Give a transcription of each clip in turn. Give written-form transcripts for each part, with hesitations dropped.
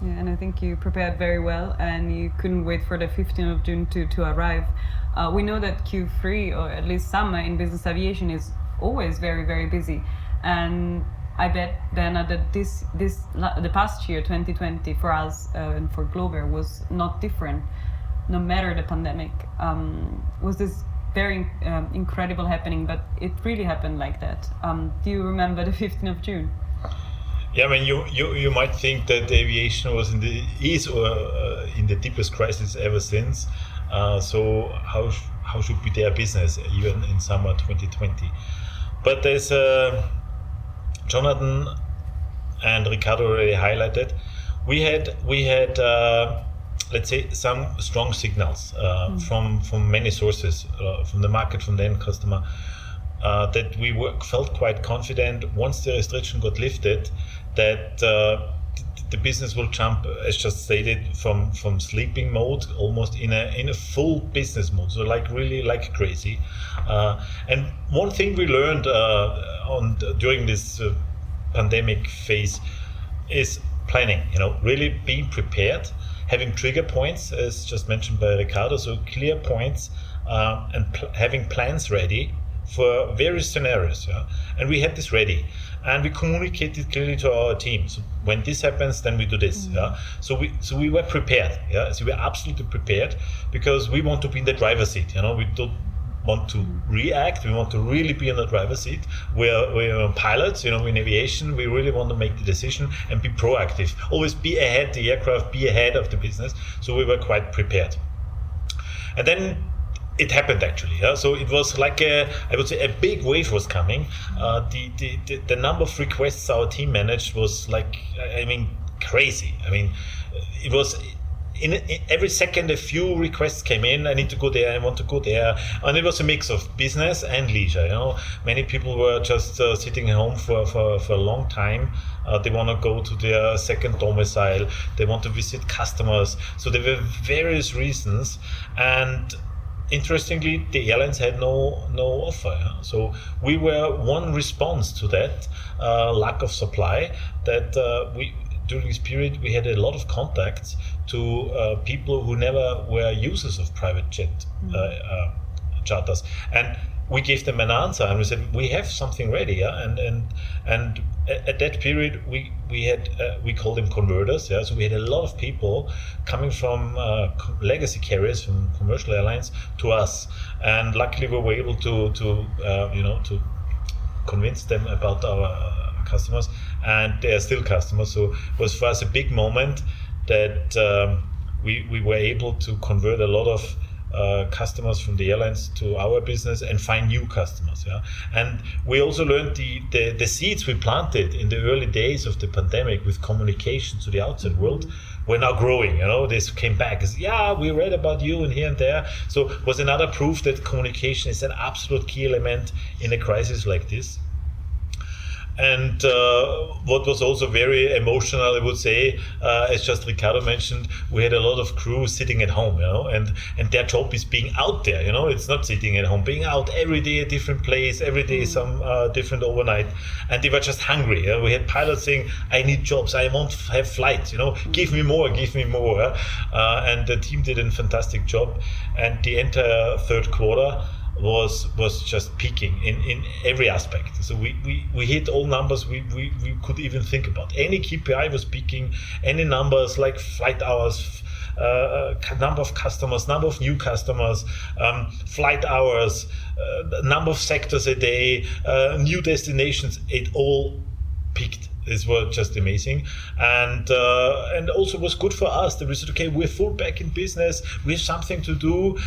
Yeah, and I think you prepared very well, and you couldn't wait for the 15th of June to arrive. We know that Q3, or at least summer in business aviation, is always very, very busy. And I bet, Bernhard, that the past year, 2020, for us and for GlobeAir was not different, no matter the pandemic. Was this very incredible happening, but it really happened like that. Do you remember the 15th of June? Yeah, I mean, you might think that aviation was in the deepest crisis ever since. So how should be their business even in summer 2020? But there's Jonathan and Ricardo already highlighted. We had let's say some strong signals from many sources, from the market, from the end customer, that we felt quite confident once the restriction got lifted that the business will jump, as just stated, from sleeping mode almost in a full business mode, so really like crazy. And one thing we learned during this pandemic phase is planning. Really being prepared, having trigger points, as just mentioned by Ricardo, so clear points, and having plans ready for various scenarios. And we had this ready, and we communicated clearly to our team. So when this happens, then we do this. So we were prepared. So we were absolutely prepared, because we want to be in the driver's seat. We don't want to react. We want to really be in the driver's seat. We're pilots. In aviation, we really want to make the decision and be proactive. Always be ahead the aircraft, be ahead of the business. So we were quite prepared. And then it happened actually. So it was like I would say a big wave was coming. The number of requests our team managed was crazy. It was in every second a few requests came in. I need to go there, I want to go there. And it was a mix of business and leisure. Many people were just sitting at home for a long time. They want to go to their second domicile. They want to visit customers. So there were various reasons. And interestingly, the airlines had no offer. So we were one response to that lack of supply. That during this period we had a lot of contacts to people who never were users of private jet charters, and we gave them an answer, and we said we have something ready. And at that period we had we called them converters. So we had a lot of people coming from legacy carriers, from commercial airlines, to us, and luckily we were able to convince them about our customers, and they are still customers. So it was for us a big moment that we were able to convert a lot of customers from the airlines to our business and find new customers. And we also learned the seeds we planted in the early days of the pandemic with communication to the outside world were now growing. This came back as, we read about you and here and there. So it was another proof that communication is an absolute key element in a crisis like this. And what was also very emotional, I would say, as just Ricardo mentioned, we had a lot of crew sitting at home, and their job is being out there. It's not sitting at home, being out every day, a different place, every day some different overnight, and they were just hungry. We had pilots saying, "I need jobs, I want to have flights, give me more, give me more." And the team did a fantastic job, and the entire third quarter was just peaking in every aspect. So we hit all numbers we could even think about. Any KPI was peaking. Any numbers like flight hours, number of customers, number of new customers, flight hours, number of sectors a day, new destinations, it all peaked. This was just amazing, and also was good for us. That we said, okay, we're full back in business. We have something to do.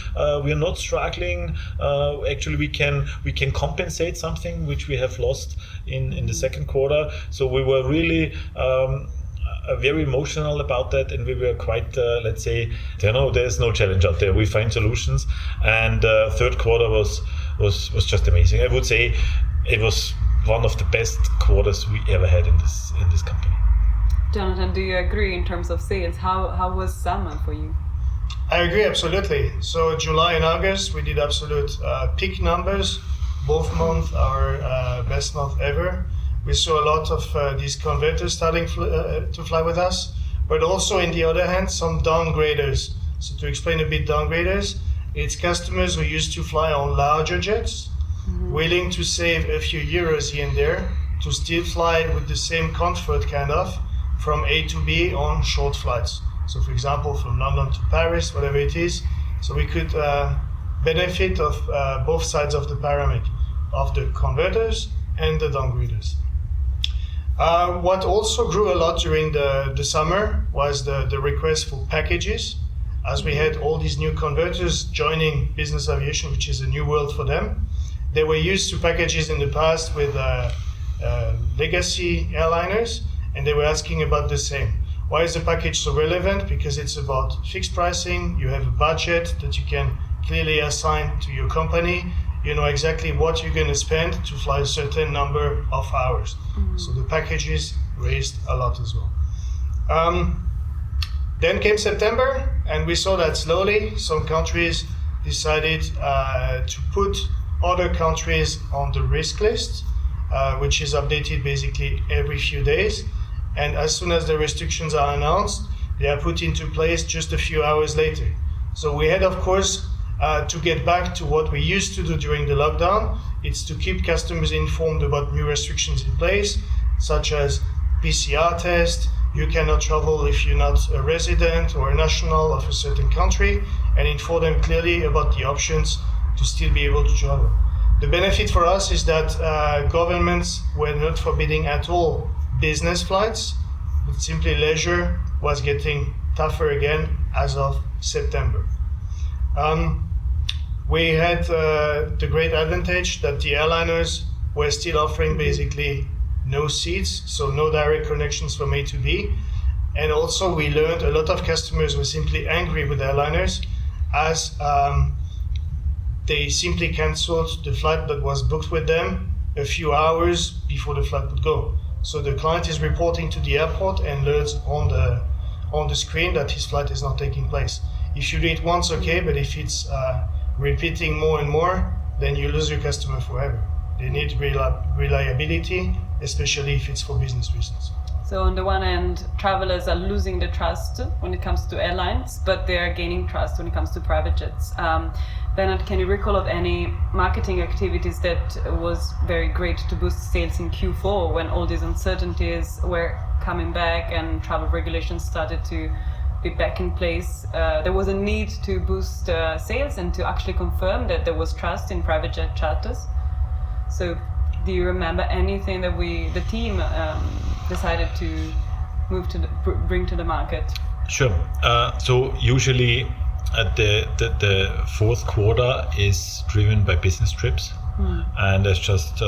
We are not struggling. Actually, we can compensate something which we have lost in the second quarter. So we were really very emotional about that, and we were quite, let's say, there's no challenge out there. We find solutions, and third quarter was just amazing. I would say it was one of the best quarters we ever had in this company. Jonathan, do you agree in terms of sales? How was summer for you? I agree, absolutely. So July and August, we did absolute peak numbers. Both months our best month ever. We saw a lot of these converters starting to fly with us. but also, in the other hand, some downgraders. So to explain a bit downgraders, it's customers who used to fly on larger jets, willing to save a few euros here and there to still fly with the same comfort, kind of, from A to B on short flights. So for example, from London to Paris, whatever it is. So we could benefit of both sides of the pyramid, of the converters and the downgraders. What also grew a lot during the summer was the request for packages, as we had all these new converters joining business aviation, which is a new world for them. They were used to packages in the past with legacy airliners, and they were asking about the same. Why is the package so relevant? Because it's about fixed pricing, you have a budget that you can clearly assign to your company, you know exactly what you're going to spend to fly a certain number of hours. So the packages raised a lot as well. Then came September, and we saw that slowly some countries decided to put other countries on the risk list, which is updated basically every few days. And as soon as the restrictions are announced, they are put into place just a few hours later. So we had, of course, to get back to what we used to do during the lockdown. It's to keep customers informed about new restrictions in place, such as PCR test. You cannot travel if you're not a resident or a national of a certain country, and inform them clearly about the options to still be able to travel. The benefit for us is that governments were not forbidding at all business flights, but simply leisure was getting tougher again as of September. We had the great advantage that the airliners were still offering basically no seats, so no direct connections from A to B. And also we learned a lot of customers were simply angry with airliners as they simply canceled the flight that was booked with them a few hours before the flight would go. So the client is reporting to the airport and learns on the screen that his flight is not taking place. If you do it once, okay, but if it's repeating more and more, then you lose your customer forever. They need reliability, especially if it's for business reasons. So on the one hand, travelers are losing the trust when it comes to airlines, but they are gaining trust when it comes to private jets. Bernhard, can you recall of any marketing activities that was very great to boost sales in Q4 when all these uncertainties were coming back and travel regulations started to be back in place? There was a need to boost sales and to actually confirm that there was trust in private jet charters. So do you remember anything that the team decided to bring to the market? Sure. So usually the fourth quarter is driven by business trips. And as just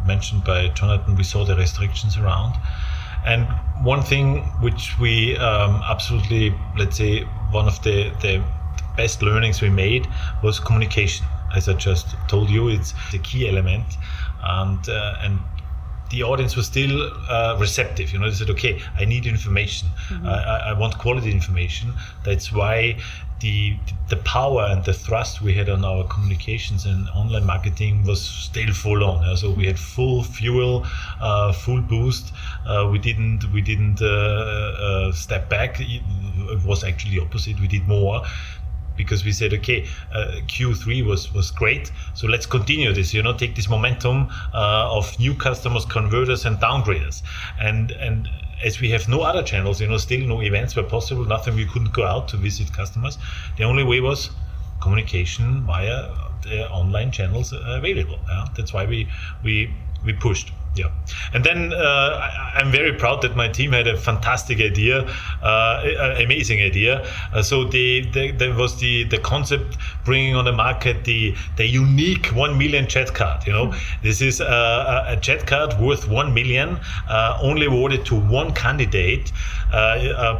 mentioned by Jonathan, we saw the restrictions around. And one thing which we absolutely, let's say, one of the best learnings we made was communication. As I just told you, it's the key element. And the audience was still receptive. You know, they said, okay, I need information. I want quality information. That's why the power and the thrust we had on our communications and online marketing was still full on. So we had full fuel, full boost. We didn't step back. It was actually the opposite. We did more, because we said, okay, Q3 was great, so let's continue this, take this momentum of new customers, converters and downgraders. And as we have no other channels, still no events were possible, nothing, we couldn't go out to visit customers. The only way was communication via the online channels available. That's why we pushed. Yeah, and then I'm very proud that my team had a fantastic idea, amazing idea. So there was the concept bringing on the market the unique 1 million JetCard. This is a JetCard worth 1 million, only awarded to one candidate.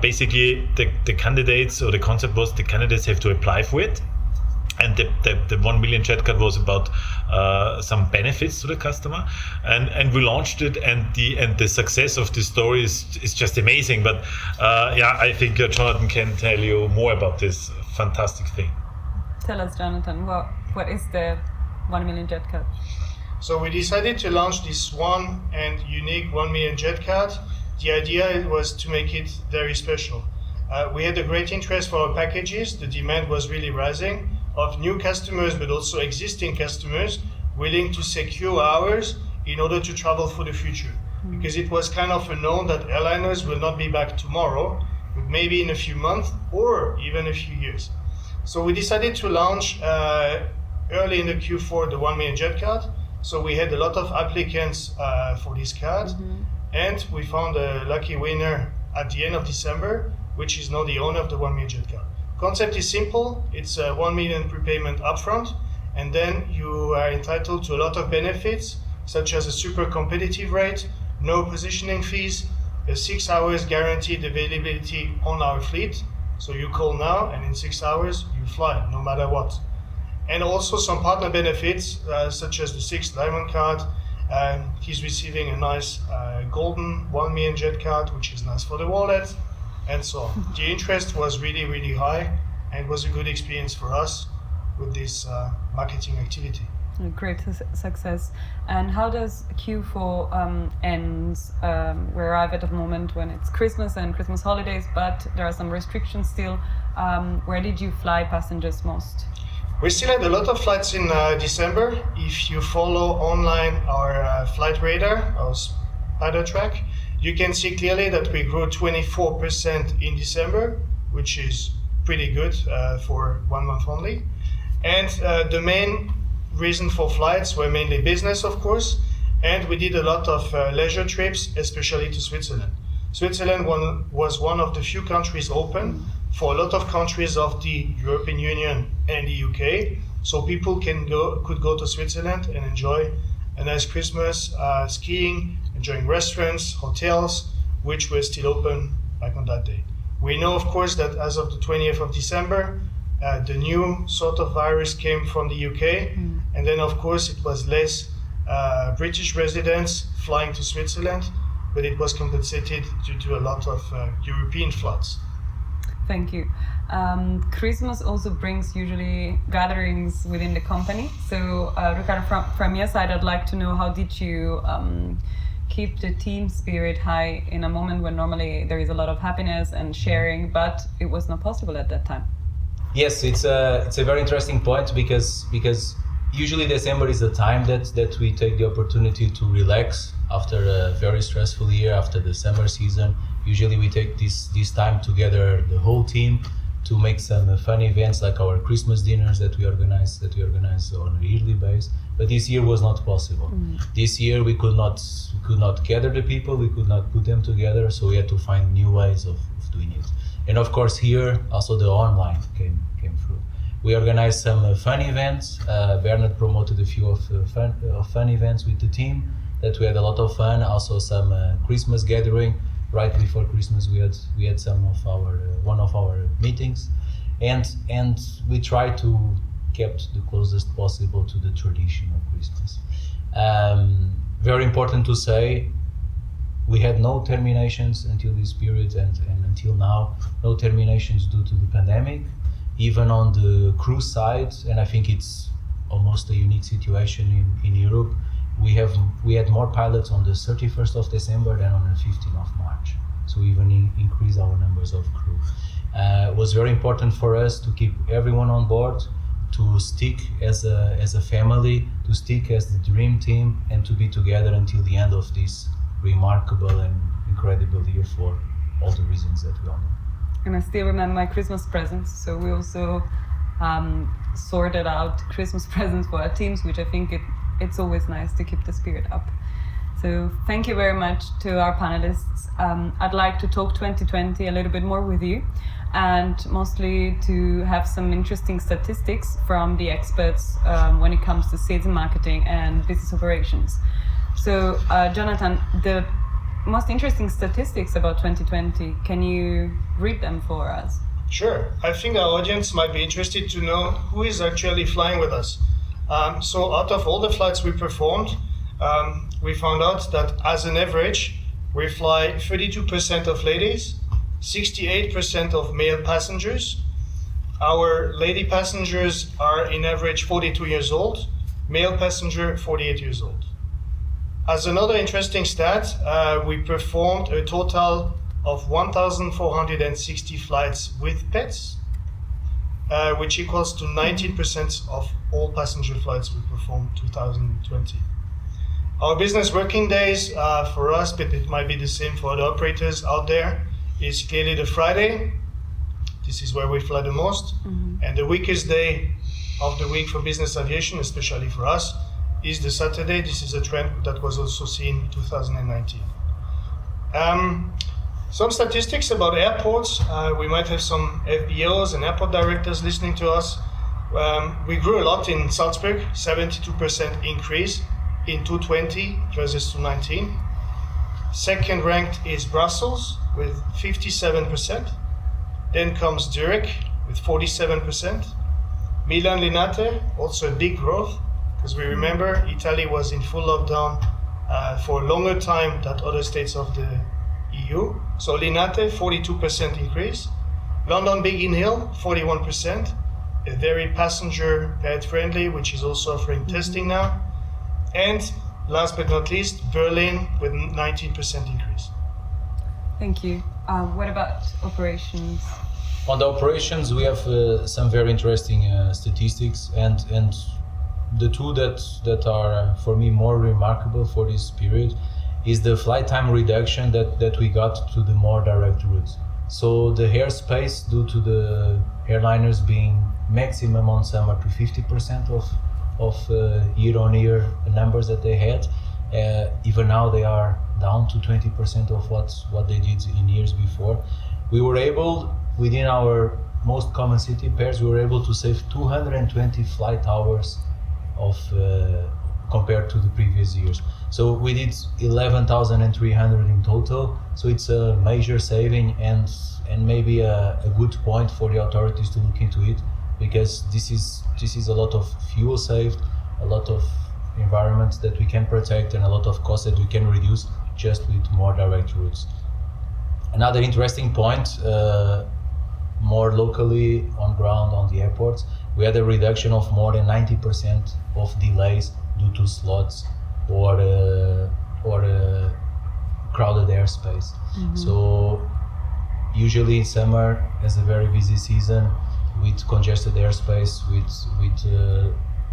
Basically, the candidates, or the concept was the candidates have to apply for it. And the 1 million JetCard was about some benefits to the customer, and we launched it, and the success of this story is just amazing. But I think Jonathan can tell you more about this fantastic thing. Tell us, Jonathan, what is the 1 million JetCard? So we decided to launch this one and unique 1 million JetCard the idea was to make it very special. We had a great interest for our packages. The demand was really rising of new customers, but also existing customers willing to secure hours in order to travel for the future. Because it was kind of known that airliners will not be back tomorrow, but maybe in a few months or even a few years. So we decided to launch early in the Q4 the 1 Million JetCard. So we had a lot of applicants for this card, and we found a lucky winner at the end of December, which is now the owner of the 1 Million JetCard. Concept is simple. It's 1 million prepayment upfront, and then you are entitled to a lot of benefits, such as a super competitive rate, no positioning fees, a 6 hours guaranteed availability on our fleet. So you call now, and in 6 hours you fly, no matter what. And also some partner benefits, such as the 6th Diamond card. He's receiving a nice golden 1 million jet card, which is nice for the wallet, and so on. The interest was really, really high, and it was a good experience for us with this marketing activity. A great success. And how does Q4 end? We arrive at a moment when it's Christmas and Christmas holidays, but there are some restrictions still. Where did you fly passengers most? We still had a lot of flights in December. If you follow online our flight radar, our spider track, you can see clearly that we grew 24% in December, which is pretty good for 1 month only. And the main reason for flights were mainly business, of course, and we did a lot of leisure trips, especially to Switzerland. Switzerland was one of the few countries open for a lot of countries of the European Union and the UK, so people could go to Switzerland and enjoy a nice Christmas, skiing, enjoying restaurants, hotels, which were still open back on that day. We know, of course, that as of the 20th of December, the new sort of virus came from the UK, and then, of course, it was less British residents flying to Switzerland, but it was compensated due to a lot of European flights. Thank you. Christmas also brings usually gatherings within the company. So, Ricardo, from your side, I'd like to know, how did you keep the team spirit high in a moment when normally there is a lot of happiness and sharing, but it was not possible at that time? Yes, it's a very interesting point because usually December is the time that we take the opportunity to relax after a very stressful year, after the summer season. Usually we take this time together, the whole team, to make some fun events like our Christmas dinners that we organize on a yearly basis. But this year was not possible. This year we could not gather the people, we could not put them together, so we had to find new ways of doing it. And of course here also the online came through. We organized some fun events. Bernhard promoted a few of fun events with the team that we had a lot of fun. Also some Christmas gathering. Right before Christmas, we had some of one of our meetings, and we tried to keep the closest possible to the tradition of Christmas. Very important to say, we had no terminations until this period, and until now, no terminations due to the pandemic. Even on the crew side, and I think it's almost a unique situation in Europe. We had more pilots on the 31st of December than on the 15th of March. So we even increased our numbers of crew. It was very important for us to keep everyone on board, to stick as a family, to stick as the dream team, and to be together until the end of this remarkable and incredible year for all the reasons that we all know. And I still remember my Christmas presents, so we also sorted out Christmas presents for our teams, which I think it's always nice to keep the spirit up. So thank you very much to our panelists. I'd like to talk 2020 a little bit more with you, and mostly to have some interesting statistics from the experts when it comes to sales and marketing and business operations. So Jonathan, the most interesting statistics about 2020, can you read them for us? Sure. I think our audience might be interested to know who is actually flying with us. So out of all the flights we performed, we found out that as an average, we fly 32% of ladies, 68% of male passengers. Our lady passengers are in average 42 years old, male passenger 48 years old. As another interesting stat, we performed a total of 1,460 flights with pets, which equals to 19% of all passenger flights we performed 2020. Our business working days for us, but it might be the same for other operators out there, is clearly the Friday. This is where we fly the most. And the weakest day of the week for business aviation, especially for us, is the Saturday. This is a trend that was also seen in 2019. Some statistics about airports. We might have some FBOs and airport directors listening to us. We grew a lot in Salzburg, 72% increase in 2020 versus 2019. Second ranked is Brussels with 57%. Then comes Zurich with 47%. Milan Linate, also a big growth, because we remember Italy was in full lockdown for a longer time than other states of the EU. So Linate, 42% increase. London Biggin Hill, 41%. A very passenger pet friendly, which is also offering testing now. And last but not least, Berlin with 19% increase. Thank you. What about operations? On the operations, we have some very interesting statistics, and the two that are for me more remarkable for this period is the flight time reduction that we got to the more direct routes. So the airspace, due to the airliners being maximum on summer to 50% of year-on-year numbers that they had, even now they are down to 20% of what they did in years before. We were able, within our most common city pairs, we were able to save 220 flight hours of compared to the previous years. So we did 11,300 in total. So it's a major saving and maybe a good point for the authorities to look into it, because this is a lot of fuel saved, a lot of environments that we can protect, and a lot of costs that we can reduce just with more direct routes. Another interesting point, more locally on ground on the airports, we had a reduction of more than 90% of delays due to slots or crowded airspace. So usually summer is a very busy season with congested airspace, with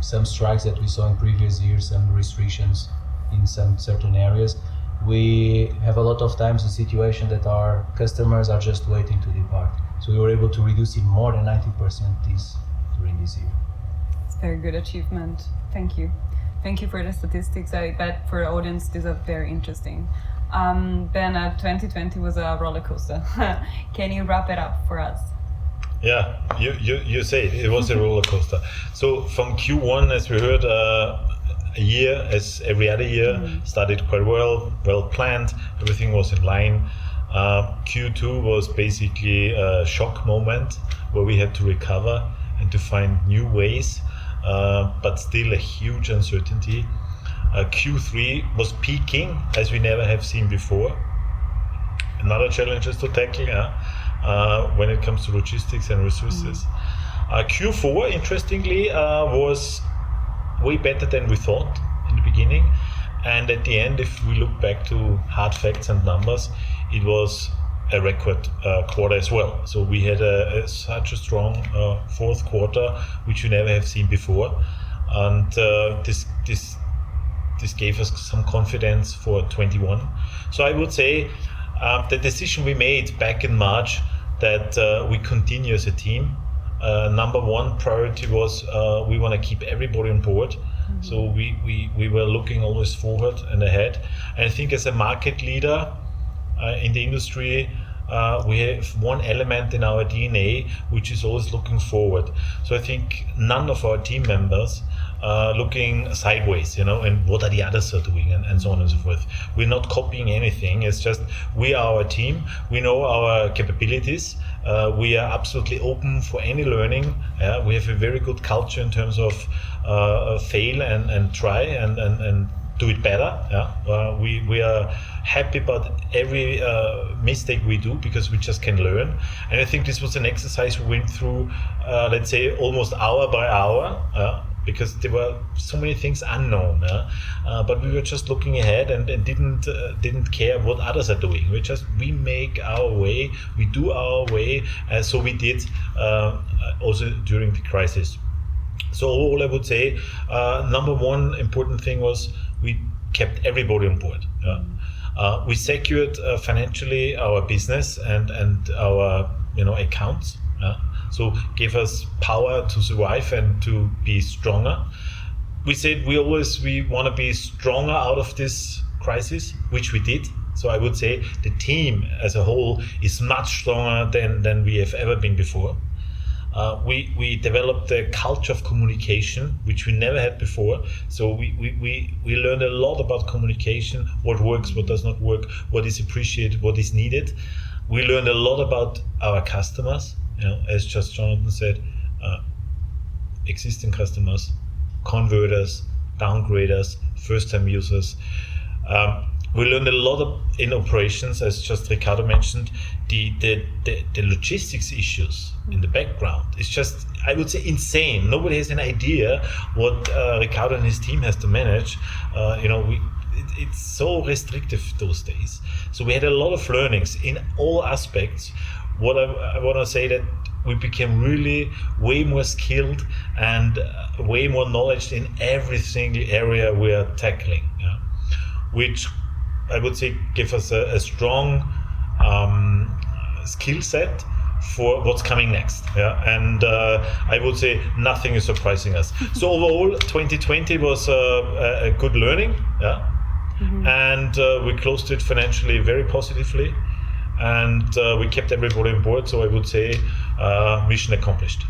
some strikes that we saw in previous years, some restrictions in some certain areas. We have a lot of times the situation that our customers are just waiting to depart. So we were able to reduce it more than 90% during this year. It's a very good achievement. Thank you. Thank you for the statistics. I bet for the audience these are very interesting. Bernhard, 2020 was a roller coaster. Can you wrap it up for us? Yeah, you say it was a roller coaster. So from Q1, as we heard, a year as every other year started quite well planned. Everything was in line. Q2 was basically a shock moment where we had to recover and to find new ways, but still a huge uncertainty. Q3 was peaking as we never have seen before. Another challenge is to tackle when it comes to logistics and resources. Q4, interestingly, was way better than we thought in the beginning, and at the end, if we look back to hard facts and numbers, it was a record quarter as well. So we had such a strong fourth quarter, which we never have seen before, and this gave us some confidence for 21. So I would say the decision we made back in March that we continue as a team. Number one priority was we want to keep everybody on board. So we were looking always forward and ahead. And I think as a market leader in the industry, we have one element in our DNA, which is always looking forward. So I think none of our team members looking sideways, and what are the others are doing, and so on and so forth. We're not copying anything. It's just we are our team. We know our capabilities. We are absolutely open for any learning. We have a very good culture in terms of fail and try and do it better. We are happy about every mistake we do, because we just can learn. And I think this was an exercise we went through, let's say, almost hour by hour. because there were so many things unknown. But we were just looking ahead and didn't care what others are doing. We make our way, we do our way. So we did also during the crisis. So all I would say, number one important thing was we kept everybody on board. We secured financially our business and our accounts. So gave us power to survive and to be stronger. We said we want to be stronger out of this crisis, which we did. So I would say the team as a whole is much stronger than we have ever been before. We developed a culture of communication, which we never had before. So we learned a lot about communication, what works, what does not work, what is appreciated, what is needed. We learned a lot about our customers, as just Jonathan said, existing customers, converters, downgraders, first-time users. We learned a lot in operations, as just Ricardo mentioned. The logistics issues in the background is just, I would say, insane. Nobody has an idea what Ricardo and his team has to manage. It's so restrictive those days. So we had a lot of learnings in all aspects. What I want to say that we became really way more skilled and way more knowledge in every single area we are tackling, which I would say give us a strong skill set for what's coming next. And I would say nothing is surprising us. So overall, 2020 was a good learning, and we closed it financially very positively, and we kept everybody on board. So I would say mission accomplished.